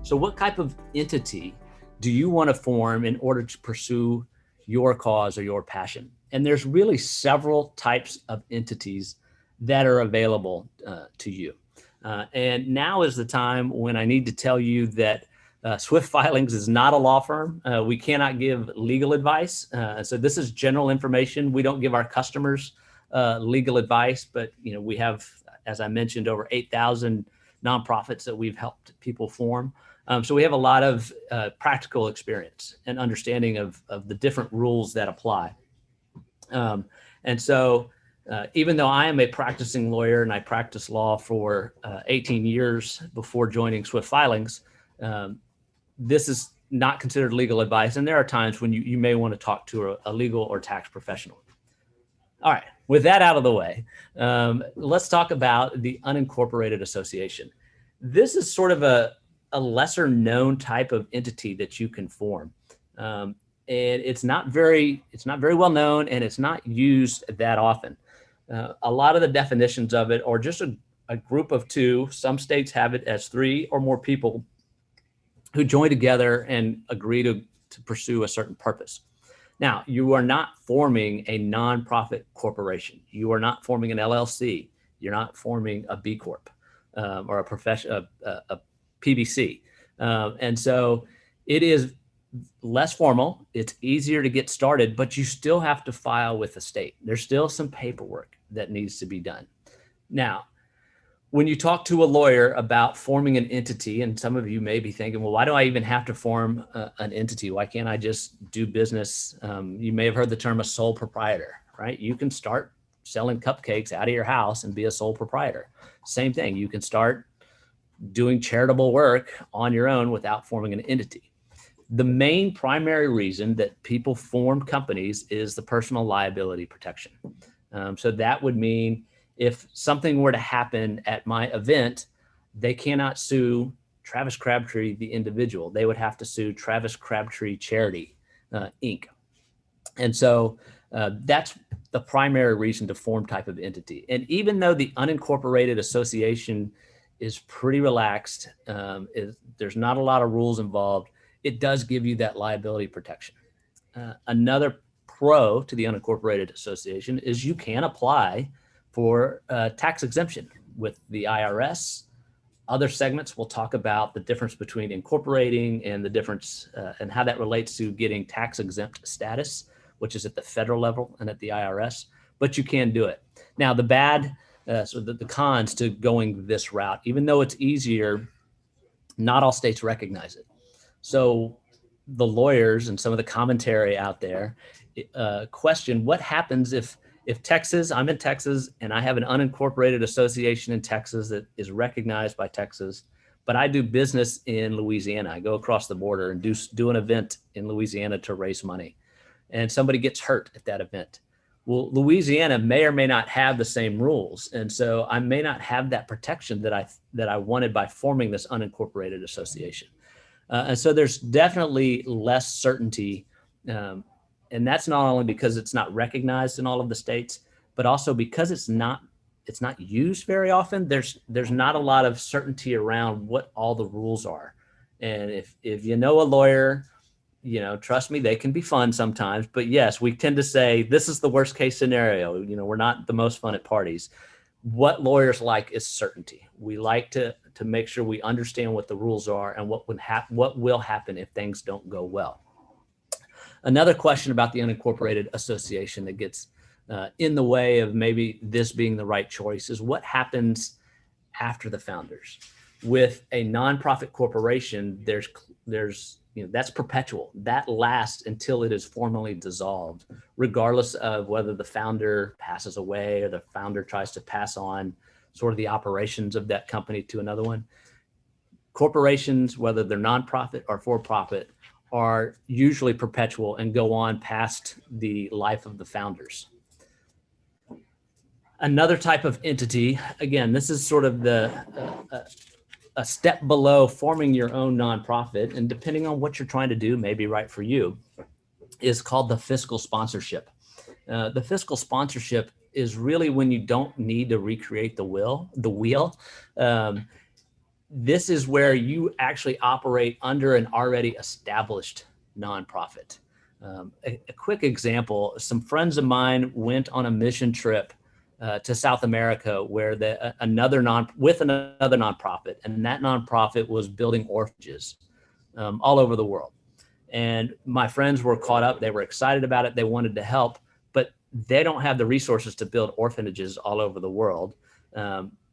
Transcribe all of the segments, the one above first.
So what type of entity do you want to form in order to pursue your cause or your passion? And there's really several types of entities that are available to you. And now is the time when I need to tell you that Swift Filings is not a law firm. We cannot give legal advice. So this is general information. We don't give our customers legal advice, but we have, as I mentioned, over 8,000 nonprofits that we've helped people form. So we have a lot of practical experience and understanding of the different rules that apply. And so even though I am a practicing lawyer and I practiced law for 18 years before joining Swift Filings, this is not considered legal advice. And there are times when you may want to talk to a legal or tax professional. All right, with that out of the way, let's talk about the unincorporated association. This is sort of a lesser known type of entity that you can form. And it's not very well known, and it's not used that often. A lot of the definitions of it are just a group of two. Some states have it as 3 or more people who join together and agree to pursue a certain purpose. Now, you are not forming a nonprofit corporation. You are not forming an LLC. You're not forming a B Corp or a PBC. And so it is less formal. It's easier to get started, but you still have to file with the state. There's still some paperwork that needs to be done. Now, when you talk to a lawyer about forming an entity, and some of you may be thinking, well, why do I even have to form an entity? Why can't I just do business? You may have heard the term a sole proprietor, right? You can start selling cupcakes out of your house and be a sole proprietor. Same thing. You can start doing charitable work on your own without forming an entity. The main primary reason that people form companies is the personal liability protection. So that would mean if something were to happen at my event, they cannot sue Travis Crabtree, the individual. They would have to sue Travis Crabtree Charity, Inc. And so that's the primary reason to form type of entity. And even though the unincorporated association is pretty relaxed, there's not a lot of rules involved, it does give you that liability protection. Another pro to the unincorporated association is you can apply for tax exemption with the IRS. Other segments will talk about the difference between incorporating and the difference and how that relates to getting tax exempt status, which is at the federal level and at the IRS, but you can do it. Now, the cons to going this route, even though it's easier, not all states recognize it. So the lawyers and some of the commentary out there question what happens if Texas, I'm in Texas and I have an unincorporated association in Texas that is recognized by Texas, but I do business in Louisiana. I go across the border and do an event in Louisiana to raise money, and somebody gets hurt at that event. Well, Louisiana may or may not have the same rules, and so I may not have that protection that I wanted by forming this unincorporated association. And so there's definitely less certainty. And that's not only because it's not recognized in all of the states, but also because it's not used very often. There's not a lot of certainty around what all the rules are. And if you know a lawyer, trust me, they can be fun sometimes. But yes, we tend to say this is the worst case scenario. We're not the most fun at parties. What lawyers like is certainty. We like to make sure we understand what the rules are and what will happen if things don't go well. Another question about the unincorporated association that gets in the way of maybe this being the right choice is what happens after the founders. With a nonprofit corporation, that's perpetual. That lasts until it is formally dissolved, regardless of whether the founder passes away or the founder tries to pass on sort of the operations of that company to another one. Corporations, whether they're nonprofit or for-profit, are usually perpetual and go on past the life of the founders. Another type of entity, again, this is sort of a step below forming your own nonprofit, and depending on what you're trying to do, may be right for you, is called the fiscal sponsorship. The fiscal sponsorship is really when you don't need to recreate the wheel. this is where you actually operate under an already established nonprofit. A quick example, some friends of mine went on a mission trip to South America where another nonprofit, and that nonprofit was building orphanages all over the world. And my friends were caught up. They were excited about it. They wanted to help, but they don't have the resources to build orphanages all over the world.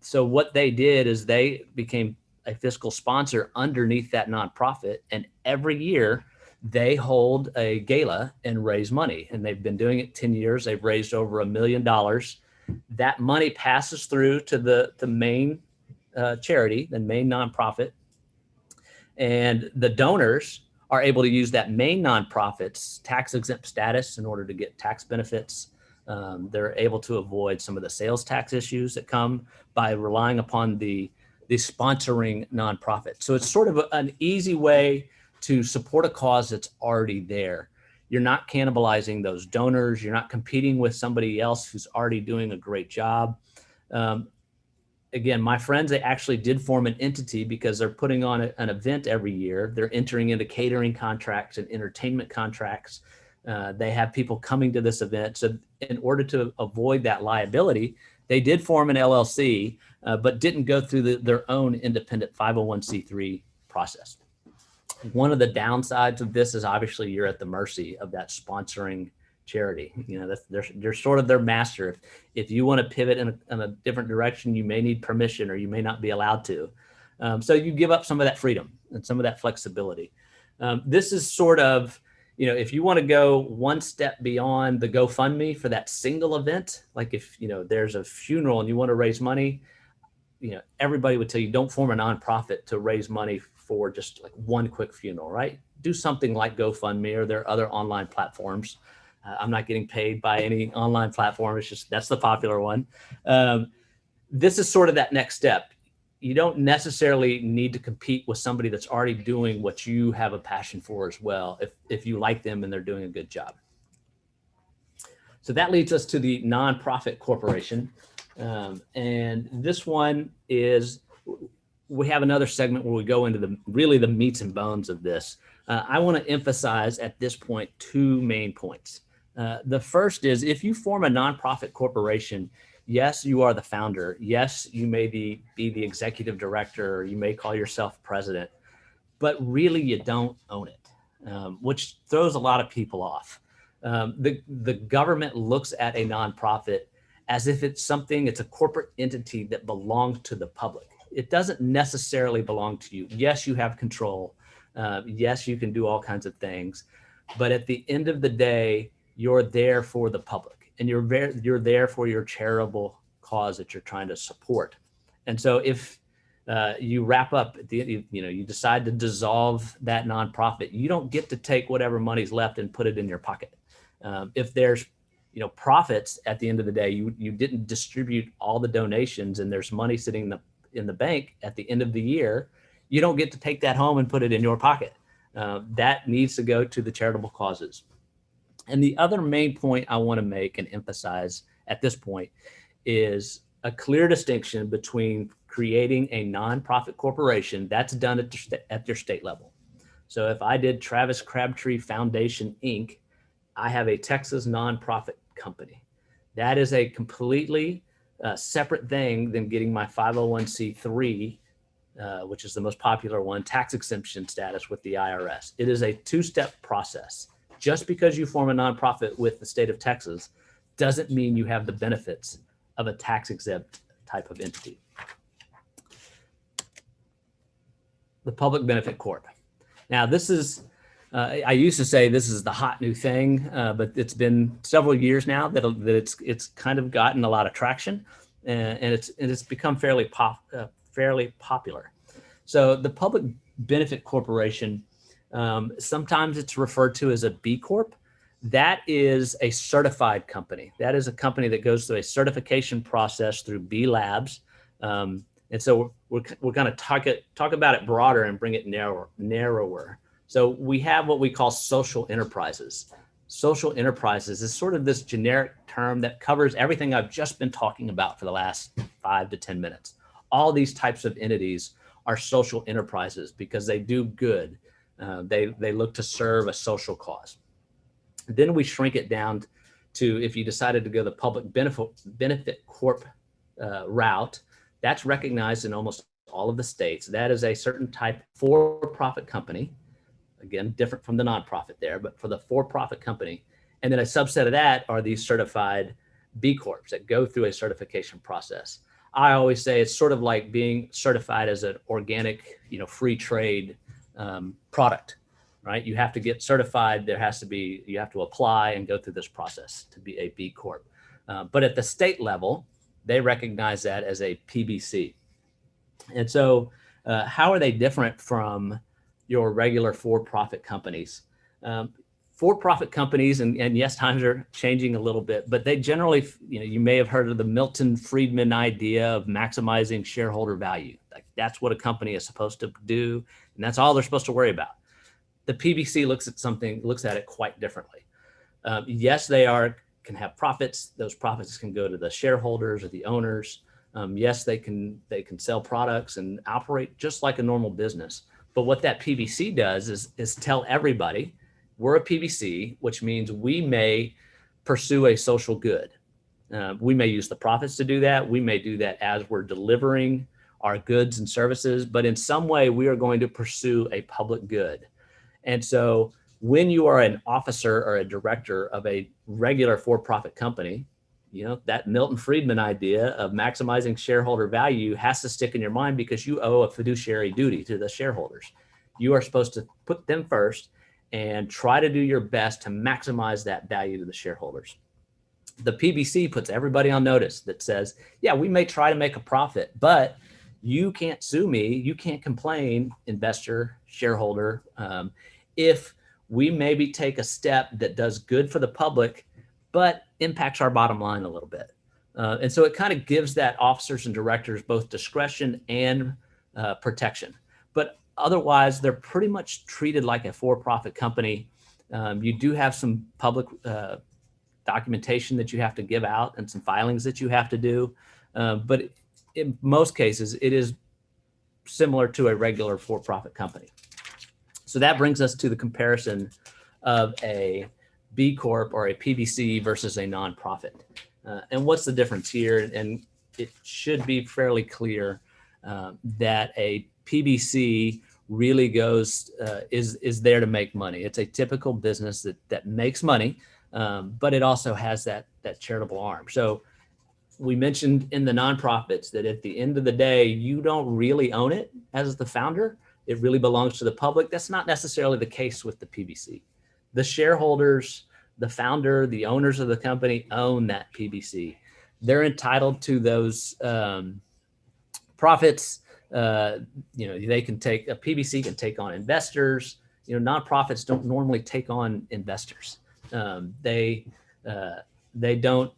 So what they did is they became a fiscal sponsor underneath that nonprofit. And every year they hold a gala and raise money. And they've been doing it 10 years. They've raised over $1 million. That money passes through to the main charity, the main nonprofit. And the donors are able to use that main nonprofit's tax exempt status in order to get tax benefits. They're able to avoid some of the sales tax issues that come by relying upon the sponsoring nonprofit. So it's sort of an easy way to support a cause that's already there. You're not cannibalizing those donors. You're not competing with somebody else who's already doing a great job. Again, my friends, they actually did form an entity because they're putting on an event every year. They're entering into catering contracts and entertainment contracts. They have people coming to this event. So in order to avoid that liability, they did form an LLC, but didn't go through their own independent 501c3 process. One of the downsides of this is obviously you're at the mercy of that sponsoring charity. You know, they're sort of their master. If you want to pivot in a different direction, you may need permission or you may not be allowed to. So you give up some of that freedom and some of that flexibility. This is sort of, you know, if you want to go one step beyond the GoFundMe for that single event, like if, you know, there's a funeral and you want to raise money, you know, everybody would tell you don't form a nonprofit to raise money for just like one quick funeral, right? Do something like GoFundMe, or there are other online platforms. I'm not getting paid by any online platform. It's just, that's the popular one. This is sort of that next step. You don't necessarily need to compete with somebody that's already doing what you have a passion for as well, if you like them and they're doing a good job. So that leads us to the nonprofit corporation. And this one is, we have another segment where we go into really the meats and bones of this. I want to emphasize at this point two main points. The first is, if you form a nonprofit corporation, yes, you are the founder. Yes, you may be the executive director, or you may call yourself president, but really you don't own it, which throws a lot of people off. The government looks at a nonprofit as if it's a corporate entity that belongs to the public. It doesn't necessarily belong to you. Yes, you have control. Yes, you can do all kinds of things, but at the end of the day, you're there for the public, and you're there for your charitable cause that you're trying to support. And so if you wrap up at the, you decide to dissolve that nonprofit, you don't get to take whatever money's left and put it in your pocket. If there's profits at the end of the day, you didn't distribute all the donations and there's money sitting in the bank at the end of the year, you don't get to take that home and put it in your pocket. That needs to go to the charitable causes. And the other main point I want to make and emphasize at this point is a clear distinction between creating a nonprofit corporation that's done at your state level. So if I did Travis Crabtree Foundation, Inc., I have a Texas nonprofit company. That is a completely separate thing than getting my 501c3, which is the most popular one, tax exemption status with the IRS. It is a two-step process. Just because you form a nonprofit with the state of Texas doesn't mean you have the benefits of a tax exempt type of entity. The Public Benefit Corp. Now, this is, I used to say this is the hot new thing, but it's been several years now that it's kind of gotten a lot of traction, and it's become fairly popular. So the Public Benefit Corporation, sometimes it's referred to as a B Corp. That is a certified company. That is a company that goes through a certification process through B Labs. And so we're going to talk about it broader and bring it narrower. So we have what we call social enterprises. Social enterprises is sort of this generic term that covers everything I've just been talking about for the last 5 to 10 minutes. All these types of entities are social enterprises because they do good. They look to serve a social cause. Then we shrink it down to, if you decided to go the public benefit corp route, that's recognized in almost all of the states. That is a certain type for-profit company. Again, different from the nonprofit there, but for the for-profit company. And then a subset of that are these certified B Corps that go through a certification process. I always say it's sort of like being certified as an organic, free trade product, right? You have to get certified. You have to apply and go through this process to be a B Corp. But at the state level, they recognize that as a PBC. And so how are they different from your regular for-profit companies? For-profit companies, and yes, times are changing a little bit, but they generally, you may have heard of the Milton Friedman idea of maximizing shareholder value. Like, that's what a company is supposed to do, and that's all they're supposed to worry about. The PBC looks at it quite differently. Yes, they can have profits. Those profits can go to the shareholders or the owners. Yes, they can sell products and operate just like a normal business. But what that PBC does is tell everybody, we're a PBC, which means we may pursue a social good. We may use the profits to do that. We may do that as we're delivering our goods and services, but in some way we are going to pursue a public good. And so when you are an officer or a director of a regular for-profit company, that Milton Friedman idea of maximizing shareholder value has to stick in your mind, because you owe a fiduciary duty to the shareholders. You are supposed to put them first and try to do your best to maximize that value to the shareholders. The PBC puts everybody on notice that says, yeah, we may try to make a profit, but you can't sue me. You can't complain, investor, shareholder, if we maybe take a step that does good for the public, but impacts our bottom line a little bit. And so it kind of gives that officers and directors both discretion and protection. But otherwise, they're pretty much treated like a for-profit company. You do have some public documentation that you have to give out and some filings that you have to do. But in most cases, it is similar to a regular for-profit company. So that brings us to the comparison of a B Corp or a PBC versus a nonprofit. And what's the difference here? And it should be fairly clear that a PBC really is there to make money. It's a typical business that makes money, but it also has that charitable arm. So we mentioned in the nonprofits that at the end of the day, you don't really own it as the founder. It really belongs to the public. That's not necessarily the case with the PBC. The shareholders, the founder, the owners of the company own that PBC. They're entitled to those profits. They can a PBC can take on investors. Nonprofits don't normally take on investors. They don't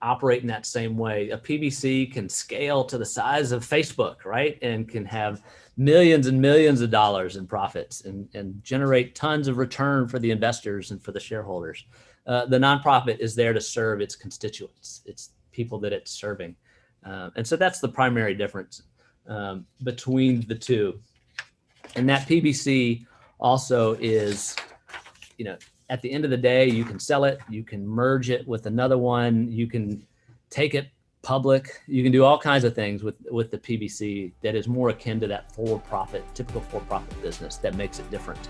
operate in that same way. A PBC can scale to the size of Facebook, right? And can have millions and millions of dollars in profits and generate tons of return for the investors and for the shareholders. The nonprofit is there to serve its constituents, its people that it's serving. And so that's the primary difference between the two. And that PBC also is, at the end of the day, you can sell it, you can merge it with another one, you can take it public, you can do all kinds of things with the PBC that is more akin to that typical for-profit business that makes it different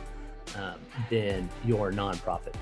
than your nonprofit.